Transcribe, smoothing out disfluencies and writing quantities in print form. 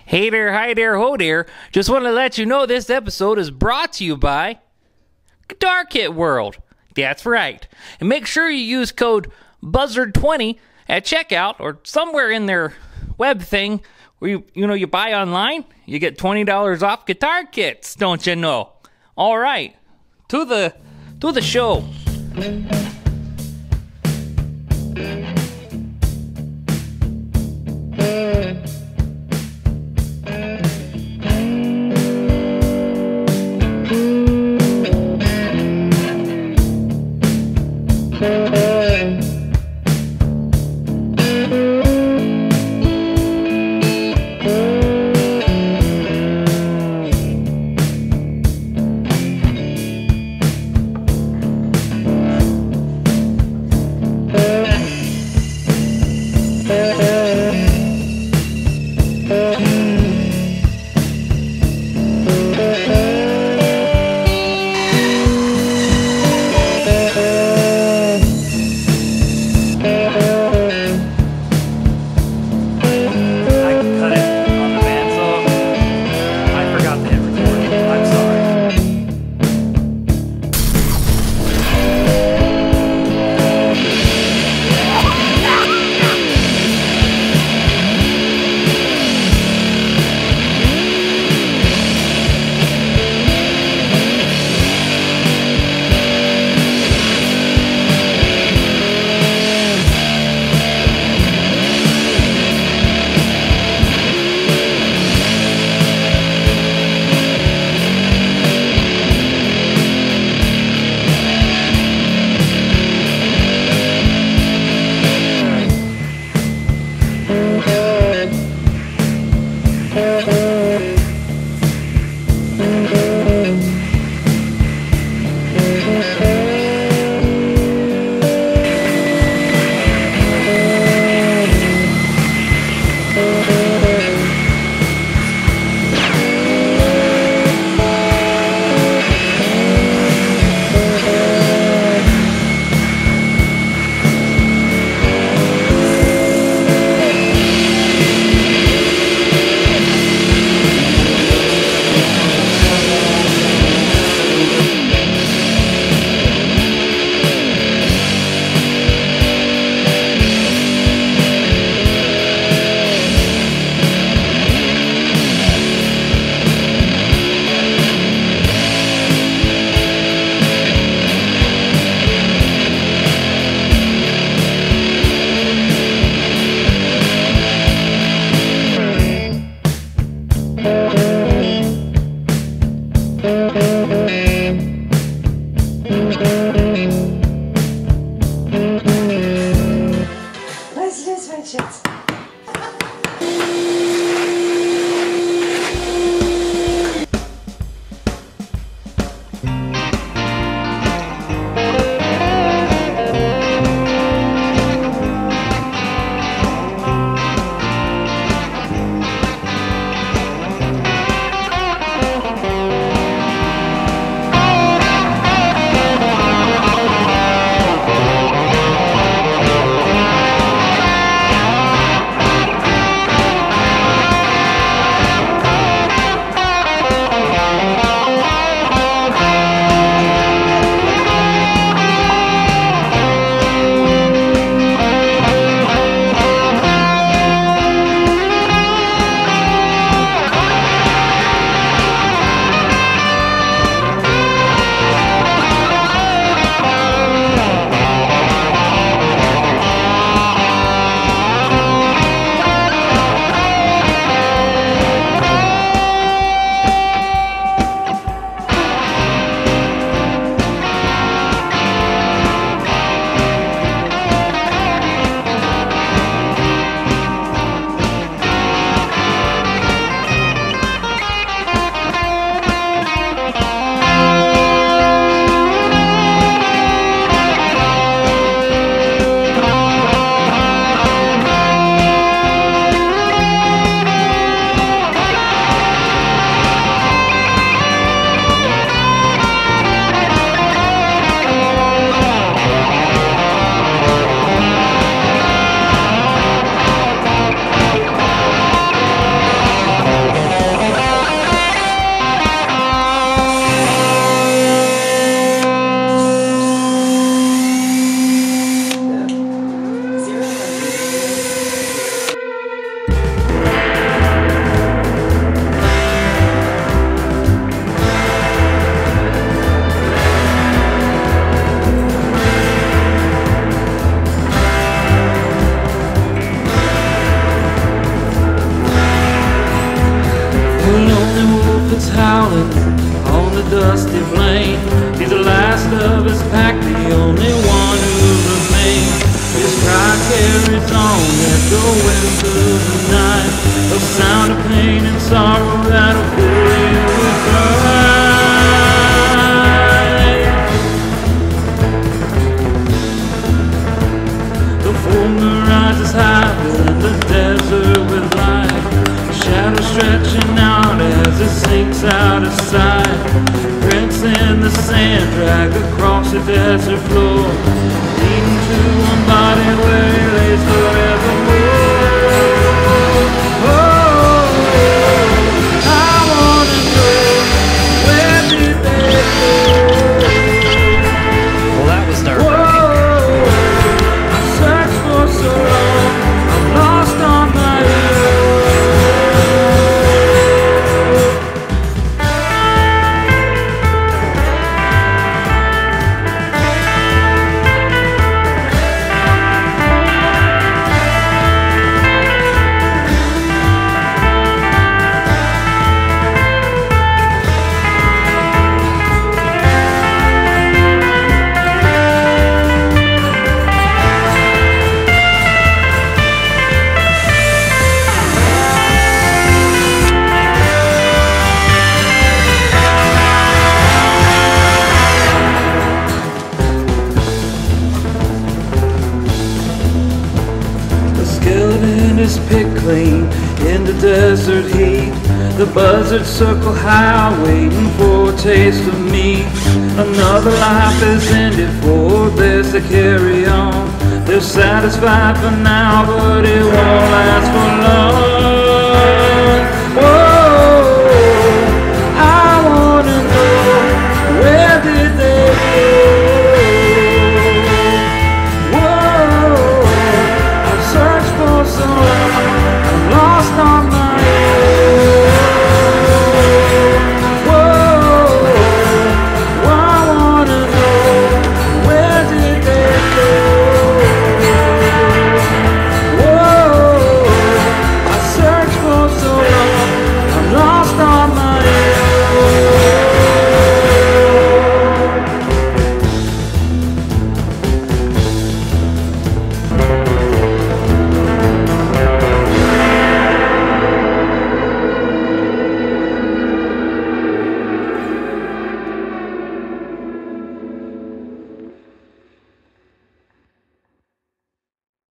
Hey there, hi there, ho there. Just want to let you know this episode is brought to you by Guitar Kit World. That's right. And make sure you use code BUZZARD20 at checkout or somewhere in their web thing where you buy online, you get $20 off guitar kits, don't you know? All right. To the show. is howling on the dusty plain. He's the last of his pack, the only one who remains. His cry carries on, echoing through the night, a sound of pain and sorrow that'll fill you with pride. The full moon rises high in the desert with light, shadow stretching out as it sinks out of sight. Prints in the sand drag across the desert floor, leading to one body where he lays forevermore. Oh, I wanna know, where did they go? Well, that was nerve-wracking. I searched for so long, I'm lost on my own. Skeleton is picked clean in the desert heat. The buzzards circle high, waiting for a taste of meat. Another life is ended, for this to carry on. They're satisfied for now, but it won't last for long.